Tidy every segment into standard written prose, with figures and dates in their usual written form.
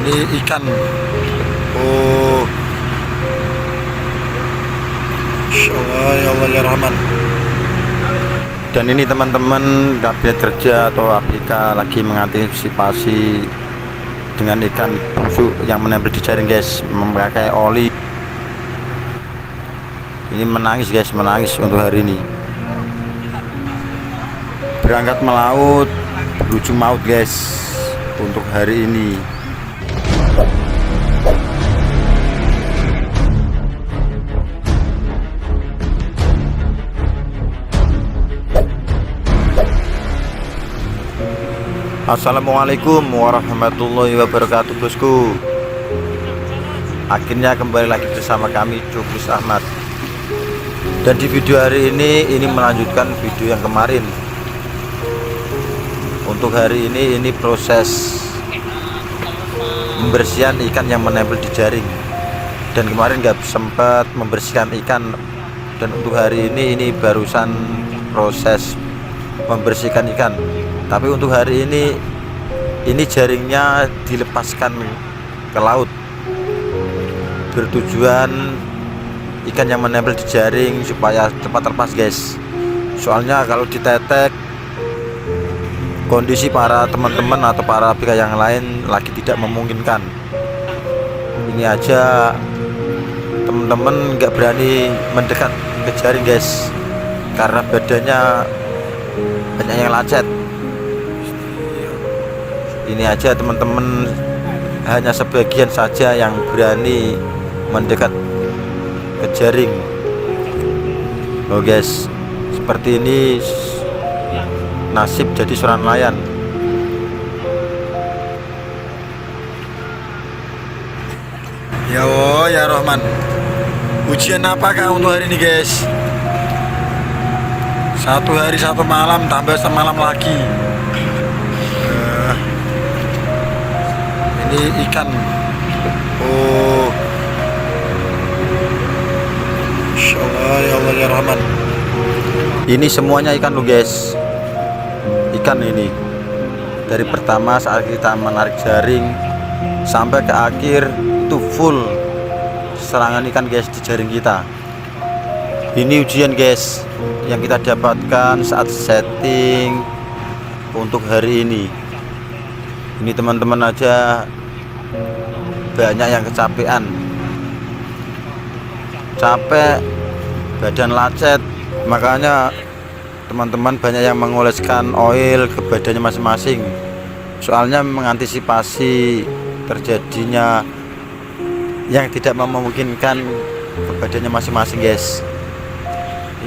Ini ikan. Oh, Insya Allah, ya Allah ya Rahman. Dan ini teman-teman kabinet kerja atau ABK lagi mengantisipasi dengan ikan busuk yang menempel di jaring guys, memakai oli. Ini menangis guys, menangis untuk hari ini. Berangkat melaut berujung maut guys untuk hari ini. Assalamualaikum warahmatullahi wabarakatuh bosku. Akhirnya kembali lagi bersama kami Cuklis Ahmad. Dan di video hari ini melanjutkan video yang kemarin. Untuk hari ini proses pembersihan ikan yang menempel di jaring. Dan kemarin nggak sempat membersihkan ikan. Dan untuk hari ini barusan proses membersihkan ikan. Tapi untuk hari ini jaringnya dilepaskan ke laut, bertujuan ikan yang menempel di jaring supaya cepat terlepas guys. Soalnya kalau ditetek, kondisi para teman-teman atau para ABK yang lain lagi tidak memungkinkan. Ini aja teman-teman nggak berani mendekat ke jaring guys, karena badannya banyak yang lacet. Ini aja teman-teman hanya sebagian saja yang berani mendekat ke jaring. Oh guys, seperti ini nasib jadi seorang nelayan. Ya Allah ya Rahman. Ujian apakah untuk hari ini guys? Satu hari satu malam tambah semalam lagi. Ini ikan. Oh, Insya Allah ya Allah ya Rahman. Ini semuanya ikan lo guys. Ikan ini dari pertama saat kita menarik jaring sampai ke akhir itu full serangan ikan guys di jaring kita. Ini ujian guys yang kita dapatkan saat setting untuk hari ini. Ini teman-teman aja banyak yang kecapean, capek, badan lacet. Makanya teman-teman banyak yang mengoleskan oil ke badannya masing-masing. Soalnya mengantisipasi terjadinya yang tidak memungkinkan ke badannya masing-masing guys.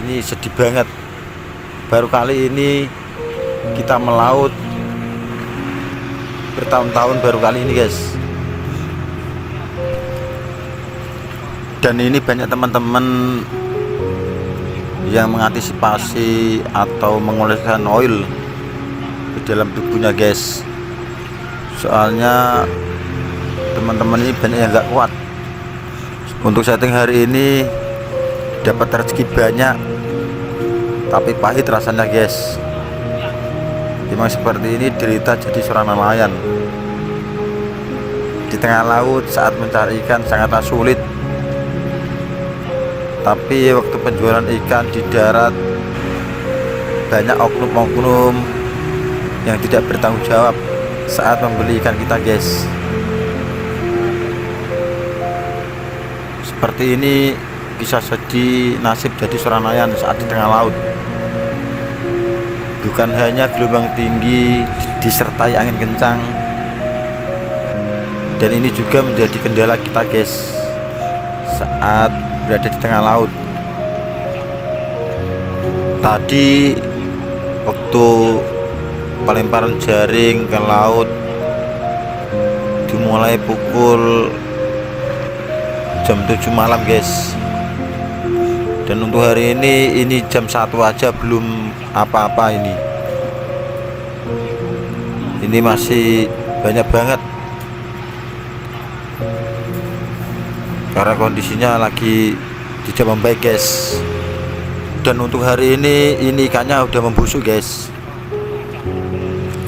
Ini sedih banget. Baru kali ini kita melaut bertahun-tahun, baru kali ini guys. Dan ini banyak teman-teman yang mengantisipasi atau mengoleskan oil di dalam tubuhnya guys. Soalnya teman-teman ini banyak yang nggak kuat. Untuk setting hari ini dapat rezeki banyak, tapi pahit rasanya guys. Memang seperti ini derita jadi seorang nelayan. Di tengah laut saat mencari ikan sangatlah sulit. Tapi waktu penjualan ikan di darat banyak oknum-oknum yang tidak bertanggung jawab saat membeli ikan kita guys. Seperti ini bisa sedih nasib jadi seorang nelayan saat di tengah laut. Bukan hanya gelombang tinggi disertai angin kencang, dan ini juga menjadi kendala kita guys saat berada di tengah laut. Tadi waktu pelemparan jaring ke laut dimulai pukul jam 7 malam guys. Dan untuk hari ini jam 1 aja belum apa-apa ini. Ini masih banyak banget. Karena kondisinya lagi tidak membaik guys. Dan untuk hari ini ikannya udah membusuk guys.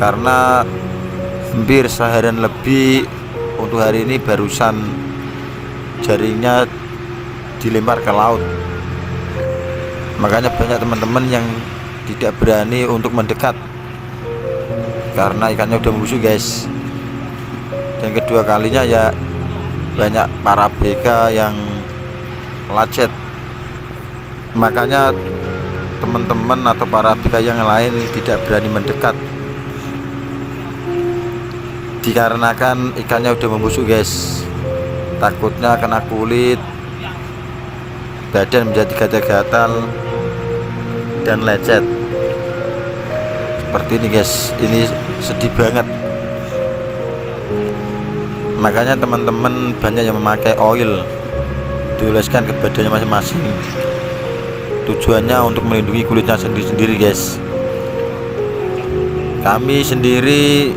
Karena hampir seharian lebih untuk hari ini barusan jaringnya dilempar ke laut. Makanya banyak teman-teman yang tidak berani untuk mendekat karena ikannya udah membusuk guys. Dan kedua kalinya ya banyak para BK yang lecet. Makanya teman-teman atau para BK yang lain tidak berani mendekat dikarenakan ikannya udah membusuk guys. Takutnya kena kulit, badan menjadi gatal-gatal dan lecet seperti ini guys. Ini sedih banget. Makanya teman-teman banyak yang memakai oil dioleskan ke badannya masing-masing. Tujuannya untuk melindungi kulitnya sendiri-sendiri guys. Kami sendiri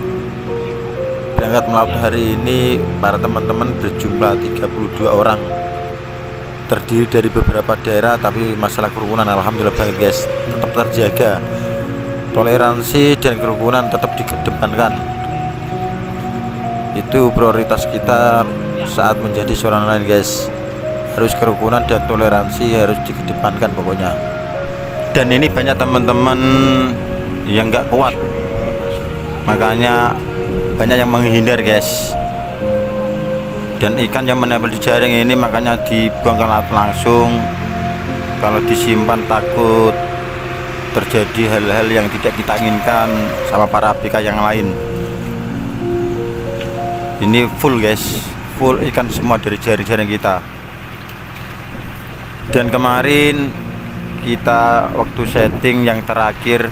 berangkat melaut hari ini, para teman-teman berjumlah 32 orang, terdiri dari beberapa daerah, tapi masalah kerukunan alhamdulillah banget guys tetap terjaga. Toleransi dan kerukunan tetap dikedepankan. Itu prioritas kita saat menjadi seorang nelayan guys. Harus kerukunan dan toleransi harus dikedepankan pokoknya. Dan ini banyak teman-teman yang nggak kuat, makanya banyak yang menghindar guys. Dan ikan yang menempel di jaring ini makanya dibuang ke laut langsung. Kalau disimpan takut terjadi hal-hal yang tidak kita inginkan sama para BK yang lain. Ini full guys, full ikan semua dari jaring-jaring kita. Dan kemarin kita waktu setting yang terakhir,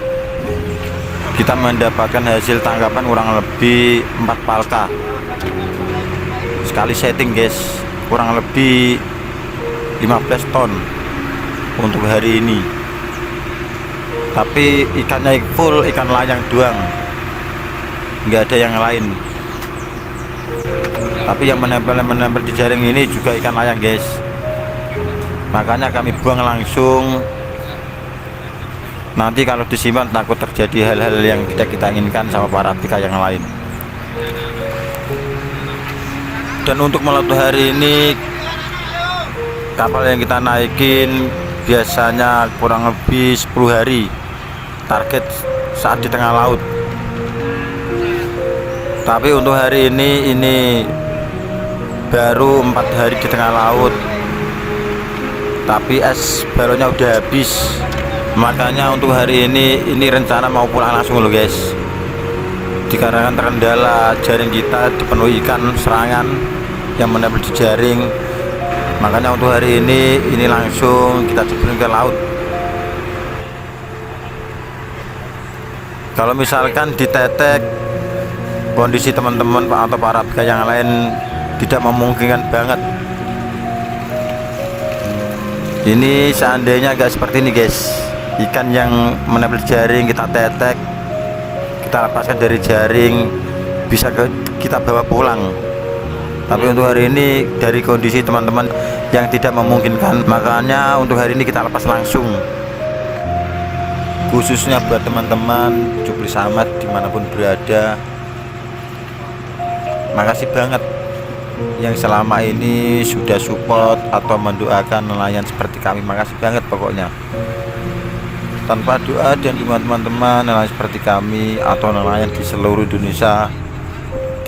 kita mendapatkan hasil tangkapan kurang lebih 4 palka sekali setting guys, kurang lebih 15 ton untuk hari ini. Tapi ikannya full ikan layang doang, nggak ada yang lain. Tapi yang menempel di jaring ini juga ikan layang guys. Makanya kami buang langsung. Nanti kalau disimpan takut terjadi hal-hal yang tidak kita inginkan sama para BK yang lain. Dan untuk melaut hari ini, kapal yang kita naikin biasanya kurang lebih 10 hari target saat di tengah laut. Tapi untuk hari ini baru 4 hari di tengah laut, tapi es balonnya udah habis. Makanya untuk hari ini rencana mau pulang langsung loh guys, dikarenakan terkendala jaring kita dipenuhi ikan serangan yang menempel di jaring. Makanya untuk hari ini langsung kita jebulin ke laut. Kalau misalkan ditetek, kondisi teman-teman atau para BK yang lain tidak memungkinkan banget. Ini seandainya agak seperti ini guys, ikan yang menempel jaring kita tetek, kita lepaskan dari jaring, bisa kita bawa pulang. Tapi untuk hari ini dari kondisi teman-teman yang tidak memungkinkan, makanya untuk hari ini kita lepas langsung. Khususnya buat teman-teman Jupri Samad dimanapun berada, makasih banget yang selama ini sudah support atau mendoakan nelayan seperti kami. Makasih banget pokoknya. Tanpa doa dan dukungan teman-teman nelayan seperti kami atau nelayan di seluruh Indonesia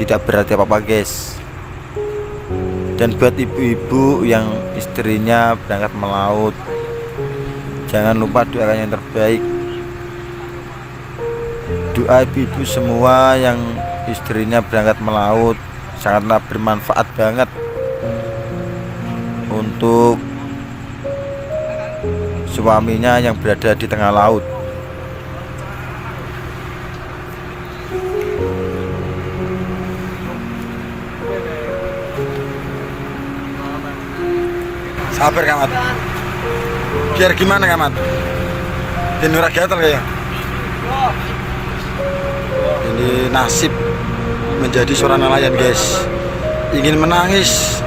tidak berarti apa-apa guys. Dan buat ibu-ibu yang istrinya berangkat melaut, jangan lupa doakan yang terbaik. Doa ibu-ibu semua yang istrinya berangkat melaut sangatlah bermanfaat banget untuk suaminya yang berada di tengah laut. Sabar Kamat, biar gimana Kamat, tinurah gatal kayak. Ini nasib menjadi seorang nelayan guys, ingin menangis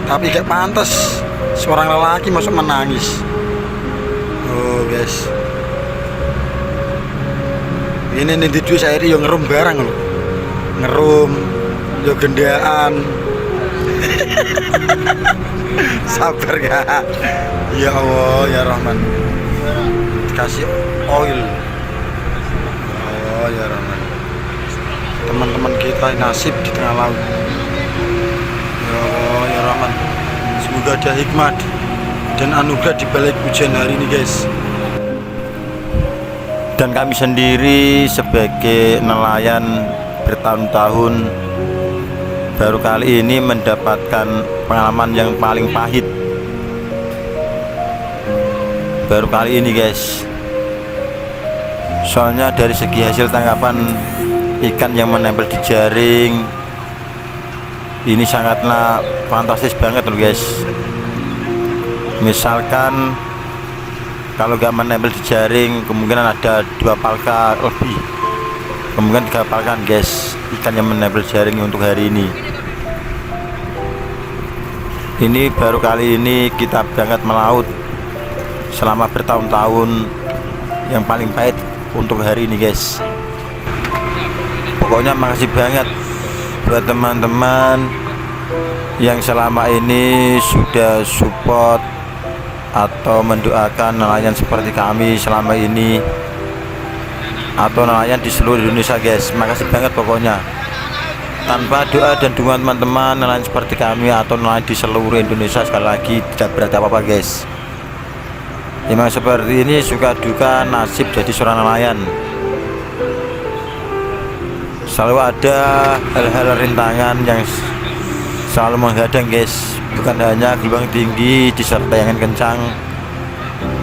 tapi gak pantas seorang lelaki masuk menangis. Oh guys, ini nih di saya yang ngerum barang loh, ngerum yo gendaan. Sabar ya. Ya Allah ya Rahman. Kasih oil. Oh ya Rahman. Teman-teman kita nasib di tengah laut. Ya Allah ya Rahman. Semoga ada hikmat dan anugerah di balik ujian hari ini guys. Dan kami sendiri sebagai nelayan bertahun-tahun baru kali ini mendapatkan pengalaman yang paling pahit. Baru kali ini guys. Soalnya dari segi hasil tangkapan ikan yang menempel di jaring ini sangatlah fantastis banget loh guys. Misalkan kalau nggak menempel di jaring kemungkinan ada 2 palka lebih, kemungkinan 3 palkan guys ikan yang menempel jaring untuk hari ini. Ini baru kali ini kita berangkat melaut selama bertahun-tahun yang paling pahit untuk hari ini guys. Pokoknya makasih banget buat teman-teman yang selama ini sudah support atau mendoakan nelayan seperti kami selama ini atau nelayan di seluruh Indonesia guys. Makasih banget pokoknya. Tanpa doa dan dukungan teman-teman nelayan seperti kami atau nelayan di seluruh Indonesia sekali lagi tidak berarti apa-apa guys. Memang seperti ini suka duka nasib jadi seorang nelayan. Selalu ada hal-hal rintangan yang selalu menghadang guys. Bukan hanya gelombang tinggi disertai angin kencang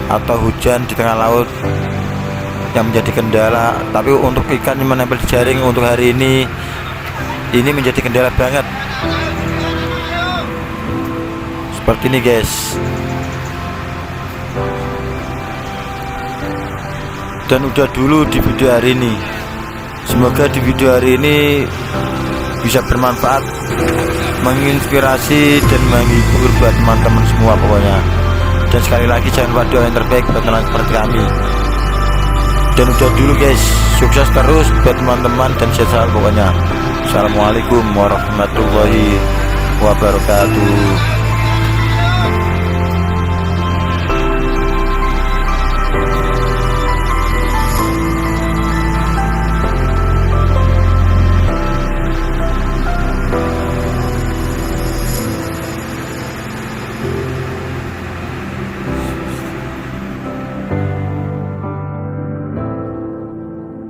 atau hujan di tengah laut yang menjadi kendala, tapi untuk ikan yang menempel di jaring untuk hari ini menjadi kendala banget. Seperti ini guys. Dan udah dulu di video hari ini. Semoga di video hari ini bisa bermanfaat, menginspirasi dan menghibur buat teman-teman semua pokoknya. Dan sekali lagi jangan lupa doa yang terbaik buat nelayan seperti kami. Dan udah dulu guys, sukses terus buat teman-teman dan sehat selalu pokoknya. Assalamualaikum warahmatullahi wabarakatuh.